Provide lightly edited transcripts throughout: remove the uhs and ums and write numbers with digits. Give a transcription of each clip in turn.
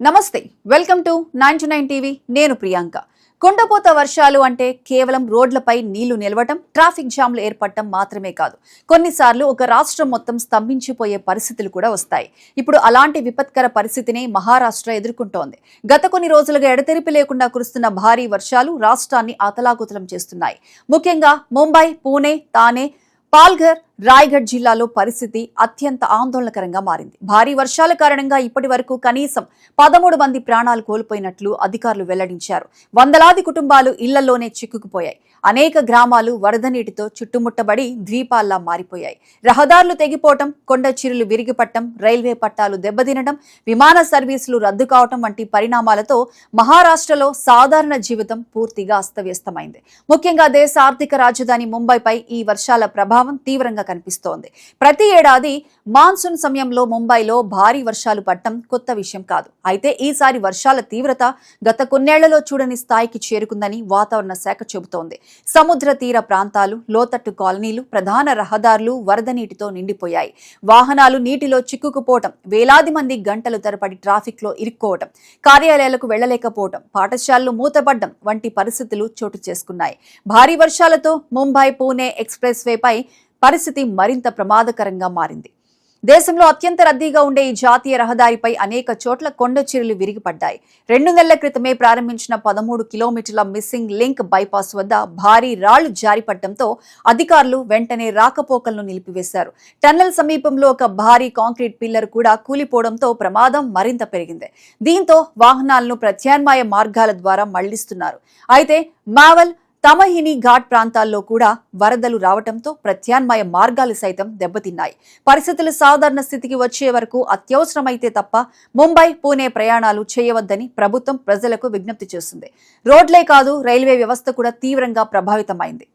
నమస్తే welcome to 99 TV నేను ప్రియాంక కొండపోత వర్షాలు అంటే కేవలం రోడ్లపై నీళ్లు నిలవటం ట్రాఫిక్ జామ్లు ఏర్పడటం మాత్రమే కాదు కొన్నిసార్లు ఒక రాష్ట్రం మొత్తం స్తంభించిపోయే పరిస్థితులు కూడా వస్తాయి ఇప్పుడు అలాంటి విపత్కర పరిస్థితిని మహారాష్ట్ర ఎదుర్కొంటోంది గత కొన్ని రోజులుగా ఎడతెరిపి లేకుండా కురుస్తున్న భారీ వర్షాలు రాష్ట్రాన్ని అతలాకుతలం చేస్తున్నాయి ముఖ్యంగా ముంబై పూణే తానే పాల్ఘర్ రాయ్గఢ్ జిల్లాలో పరిస్థితి అత్యంత ఆందోళనకరంగా మారింది భారీ వర్షాల కారణంగా ఇప్పటి వరకు కనీసం 13 మంది ప్రాణాలు కోల్పోయినట్లు అధికారులు వెల్లడించారు వందలాది కుటుంబాలు ఇళ్లలోనే చిక్కుకుపోయాయి అనేక గ్రామాలు వరద నీటితో చుట్టుముట్టబడి ద్వీపాల్లా మారిపోయాయి రహదారులు తెగిపోవటం కొండ చిరులు విరిగిపట్టం రైల్వే పట్టాలు దెబ్బతినడం విమాన సర్వీసులు రద్దు కావటం వంటి పరిణామాలతో మహారాష్ట్రలో సాధారణ జీవితం పూర్తిగా అస్తవ్యస్తమైంది ముఖ్యంగా దేశ ఆర్థిక రాజధాని ముంబైపై ఈ వర్షాల ప్రభావం తీవ్రంగా కనిపిస్తోంది ప్రతి ఏడాది మాన్సూన్ సమయంలో ముంబైలో భారీ వర్షాలు పడటం కొత్త విషయం కాదు అయితే ఈసారి వర్షాల తీవ్రత గత కొన్నేళ్లలో చూడని స్థాయికి చేరుకుందని వాతావరణ శాఖ చెబుతోంది సముద్ర తీర ప్రాంతాలు లోతట్టు కాలనీలు ప్రధాన రహదారులు వరద నీటితో నిండిపోయాయి వాహనాలు నీటిలో చిక్కుకుపోవటం వేలాది మంది గంటలు తరబడి ట్రాఫిక్ లో ఇరుక్కోవటం కార్యాలయాలకు వెళ్లలేకపోవటం పాఠశాలలు మూతపడ్డం వంటి పరిస్థితులు చోటు చేసుకున్నాయి భారీ వర్షాలతో ముంబై పూణే ఎక్స్ప్రెస్ వేపై పరిస్థితి మరింత ప్రమాదకరంగా మారింది దేశంలో అత్యంత రద్దీగా ఉండే ఈ జాతీయ రహదారిపై అనేక చోట్ల కొండ చర్యలు విరిగిపడ్డాయి 2 నెలల క్రితమే ప్రారంభించిన 13 కిలోమీటర్ల మిస్సింగ్ లింక్ బైపాస్ వద్ద భారీ రాళ్లు జారిపడటంతో అధికారులు వెంటనే రాకపోకలను నిలిపివేశారు టన్నెల్ సమీపంలో ఒక భారీ కాంక్రీట్ పిల్లర్ కూడా కూలిపోవడంతో ప్రమాదం మరింత పెరిగింది దీంతో వాహనాలను ప్రత్యామ్నాయ మార్గాల ద్వారా మళ్లిస్తున్నారు అయితే మావల్ తమహిని ఘాట్ ప్రాంతాల్లో కూడా వరదలు రావడంతో ప్రత్యామ్నాయ మార్గాలు సైతం దెబ్బతిన్నాయి పరిస్థితులు సాధారణ స్థితికి వచ్చే వరకు అత్యవసరమైతే తప్ప ముంబై పూణే ప్రయాణాలు చేయవద్దని ప్రభుత్వం ప్రజలకు విజ్ఞప్తి చేస్తుంది రోడ్లే కాదు రైల్వే వ్యవస్థ కూడా తీవ్రంగా ప్రభావితమైంది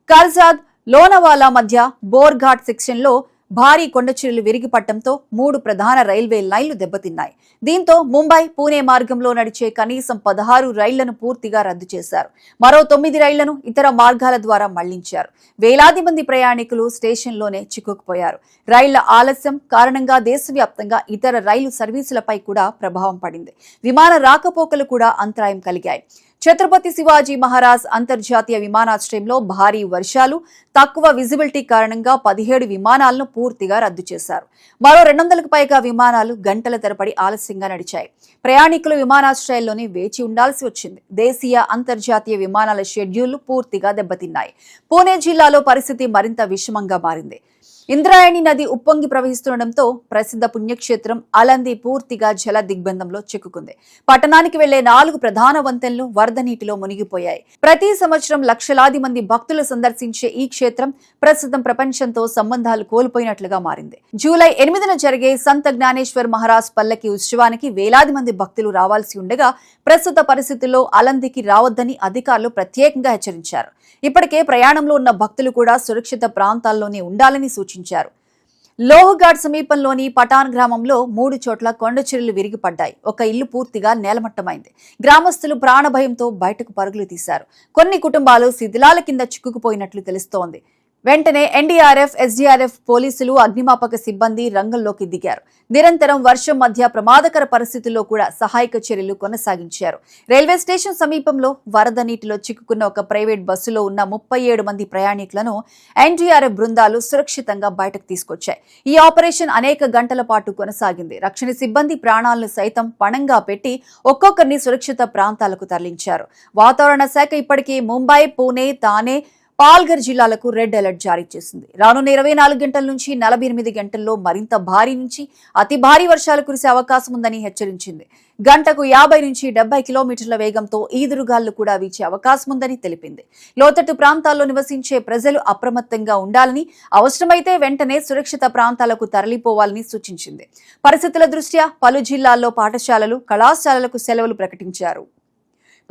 కర్జాద్ లోనావాలా మధ్య బోర్ఘాట్ సెక్షన్లో భారీ కొండచర్యలు విరిగిపట్టడంతో 3 ప్రధాన రైల్వే లైన్లు దెబ్బతిన్నాయి దీంతో ముంబై పూణే మార్గంలో నడిచే కనీసం 16 రైళ్లను పూర్తిగా రద్దు చేశారు మరో 9 రైళ్లను ఇతర మార్గాల ద్వారా మళ్లించారు వేలాది మంది ప్రయాణికులు స్టేషన్లోనే చిక్కుకుపోయారు రైళ్ల ఆలస్యం కారణంగా దేశవ్యాప్తంగా ఇతర రైలు సర్వీసులపై కూడా ప్రభావం పడింది విమాన రాకపోకలు కూడా అంతరాయం కలిగాయి ఛత్రపతి శివాజీ మహారాజ్ అంతర్జాతీయ విమానాశ్రయంలో భారీ వర్షాలు తక్కువ విజిబిలిటీ కారణంగా 17 విమానాలను పూర్తిగా రద్దు చేశారు మరో 200కు పైగా విమానాలు గంటల తరబడి ఆలస్యంగా నడిచాయి ప్రయాణికులు విమానాశ్రయాల్లోనే వేచి ఉండాల్సి వచ్చింది దేశీయ అంతర్జాతీయ విమానాల షెడ్యూళ్లు పూర్తిగా దెబ్బతిన్నాయి పూణే జిల్లాలో పరిస్థితి మరింత విషమంగా మారింది ఇంద్రాయణి నది ఉప్పొంగి ప్రవహిస్తుండటంతో ప్రసిద్ధ పుణ్యక్షేత్రం అలంది పూర్తిగా జల దిగ్బంధంలో చిక్కుకుంది పట్టణానికి వెళ్లే 4 ప్రధాన వంతెనలు వరద నీటిలో మునిగిపోయాయి ప్రతి సంవత్సరం లక్షలాది మంది భక్తులు సందర్శించే ఈ క్షేత్రం ప్రస్తుతం ప్రపంచంతో సంబంధాలు కోల్పోయినట్లుగా మారింది జూలై 8న జరిగే సంత జ్ఞానేశ్వర్ మహారాజ్ పల్లకి ఉత్సవానికి వేలాది మంది భక్తులు రావాల్సి ఉండగా ప్రస్తుత పరిస్థితుల్లో అలందికి రావద్దని అధికారులు ప్రత్యేకంగా హెచ్చరించారు ఇప్పటికే ప్రయాణంలో ఉన్న భక్తులు కూడా సురక్షిత ప్రాంతాల్లోనే ఉండాలని సూచించారు లోహఘాట్ సమీపంలోని పటాన్ గ్రామంలో 3 చోట్ల కొండచర్యలు విరిగిపడ్డాయి ఒక ఇల్లు పూర్తిగా నేలమట్టమైంది గ్రామస్తులు ప్రాణభయంతో బయటకు పరుగులు తీశారు కొన్ని కుటుంబాలు శిథిలాల కింద చిక్కుకుపోయినట్లు తెలుస్తోంది వెంటనే ఎన్డీఆర్ఎఫ్ ఎస్డీఆర్ఎఫ్ పోలీసులు అగ్నిమాపక సిబ్బంది రంగంలోకి దిగారు నిరంతరం వర్షం మధ్య ప్రమాదకర పరిస్థితుల్లో కూడా సహాయక చర్యలు కొనసాగించారు రైల్వే స్టేషన్ సమీపంలో వరద నీటిలో చిక్కుకున్న ఒక ప్రైవేట్ బస్సులో ఉన్న 37 మంది ప్రయాణికులను ఎన్డీఆర్ఎఫ్ బృందాలు సురక్షితంగా బయటకు తీసుకొచ్చాయి ఈ ఆపరేషన్ అనేక గంటల పాటు కొనసాగింది రక్షణ సిబ్బంది ప్రాణాలను సైతం పణంగా పెట్టి ఒక్కొక్కరిని సురక్షిత ప్రాంతాలకు తరలించారు వాతావరణ శాఖ ఇప్పటికే ముంబై పూణే తానే పాల్ఘర్ జిల్లాలకు రెడ్ అలర్ట్ జారీ చేసింది రానున్న 24 గంటల నుంచి 48 గంటల్లో మరింత భారీ నుంచి అతి భారీ వర్షాలు కురిసే అవకాశం ఉందని హెచ్చరించింది గంటకు 50 నుంచి 70 కిలోమీటర్ల వేగంతో ఈదురుగాలు కూడా వీచే అవకాశం ఉందని తెలిపింది లోతట్టు ప్రాంతాల్లో నివసించే ప్రజలు అప్రమత్తంగా ఉండాలని అవసరమైతే వెంటనే సురక్షిత ప్రాంతాలకు తరలిపోవాలని సూచించింది పరిస్థితుల దృష్ట్యా పలు జిల్లాల్లో పాఠశాలలు కళాశాలలకు సెలవులు ప్రకటించారు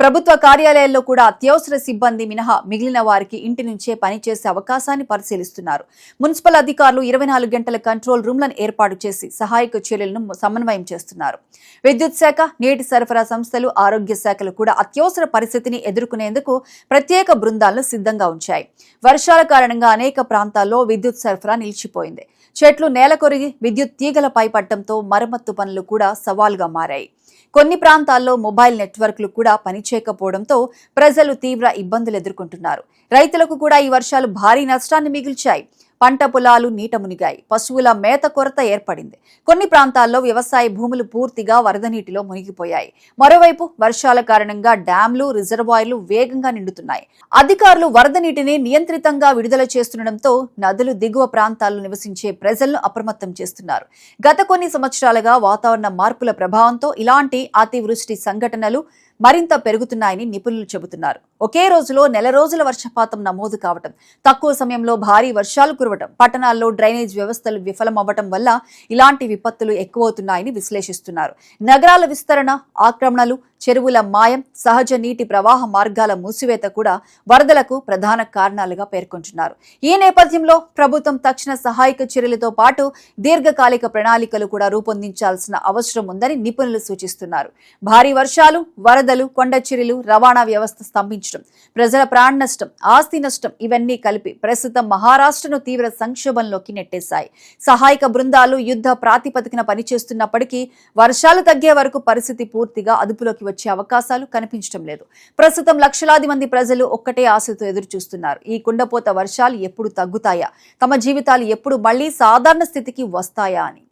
ప్రభుత్వ కార్యాలయాల్లో కూడా అత్యవసర సిబ్బంది మినహా మిగిలిన వారికి ఇంటి నుంచే పనిచేసే అవకాశాన్ని పరిశీలిస్తున్నారు మున్సిపల్ అధికారులు 24 గంటల కంట్రోల్ రూమ్లను ఏర్పాటు చేసి సహాయక చర్యలను సమన్వయం చేస్తున్నారు విద్యుత్ శాఖ నీటి సరఫరా సంస్థలు ఆరోగ్య శాఖలు కూడా అత్యవసర పరిస్థితిని ఎదుర్కొనేందుకు ప్రత్యేక బృందాలను సిద్ధంగా ఉంచాయి వర్షాల కారణంగా అనేక ప్రాంతాల్లో విద్యుత్ సరఫరా నిలిచిపోయింది చెట్లు నేలకొరిగి విద్యుత్ తీగలపై పడటంతో మరమ్మత్తు పనులు కూడా సవాలుగా మారాయి. కొన్ని ప్రాంతాల్లో మొబైల్ నెట్వర్క్లు కూడా పనిచేయకపోవడంతో ప్రజలు తీవ్ర ఇబ్బందులు ఎదుర్కొంటున్నారు. రైతులకు కూడా ఈ వర్షాలు భారీ నష్టాన్ని మిగిల్చాయి. పంట పొలాలు నీట మునిగాయి. పశువుల మేత కొరత ఏర్పడింది. కొన్ని ప్రాంతాల్లో వ్యవసాయ భూములు పూర్తిగా వరద నీటిలో మునిగిపోయాయి. మరోవైపు వర్షాల కారణంగా డ్యాంలు, రిజర్వాయర్లు వేగంగా నిండుతున్నాయి. అధికారులు వరద నీటిని నియంత్రితంగా విడుదల చేస్తుండటంతో నదులు దిగువ ప్రాంతాల్లో నివసించే ప్రజలను అప్రమత్తం చేస్తున్నారు. గత కొన్ని సంవత్సరాలుగా వాతావరణ మార్పుల ప్రభావంతో ఇలాంటి అతివృష్టి సంఘటనలు మరింత పెరుగుతున్నాయని నిపుణులు చెబుతున్నారు. ఒకే రోజులో నెల రోజుల వర్షపాతం నమోదు కావటం, తక్కువ సమయంలో భారీ వర్షాలు కురవటం, పట్టణాల్లో డ్రైనేజ్ వ్యవస్థలు విఫలమవ్వటం వల్ల ఇలాంటి విపత్తులు ఎక్కువవుతున్నాయని విశ్లేషిస్తున్నారు. నగరాల విస్తరణ, ఆక్రమణలు, చెరువుల మాయం, సహజ నీటి ప్రవాహ మార్గాల మూసివేత కూడా వరదలకు ప్రధాన కారణాలుగా పేర్కొంటున్నారు. ఈ నేపథ్యంలో ప్రభుత్వం తక్షణ సహాయక చర్యలతో పాటు దీర్ఘకాలిక ప్రణాళికలు కూడా రూపొందించాల్సిన అవసరం ఉందని నిపుణులు సూచిస్తున్నారు. భారీ వర్షాలు, వరదలు, కొండ చర్యలు, రవాణా వ్యవస్థ స్తంభించడం, ప్రజల ప్రాణ నష్టం, ఆస్తి నష్టం ఇవన్నీ కలిపి ప్రస్తుతం మహారాష్ట్రను తీవ్ర సంక్షోభంలోకి నెట్టేశాయి. సహాయక బృందాలు యుద్ధ ప్రాతిపదికన పనిచేస్తున్నప్పటికీ వర్షాలు తగ్గే వరకు పరిస్థితి పూర్తిగా అదుపులోకి వచ్చే అవకాశాలు కనిపించడం లేదు. ప్రస్తుతం లక్షలాది మంది ప్రజలు ఒక్కటే ఆశతో ఎదురు చూస్తున్నారు. ఈ కుండపోత వర్షాలు ఎప్పుడు తగ్గుతాయా, తమ జీవితాలు ఎప్పుడు మళ్లీ సాధారణ స్థితికి వస్తాయా అని.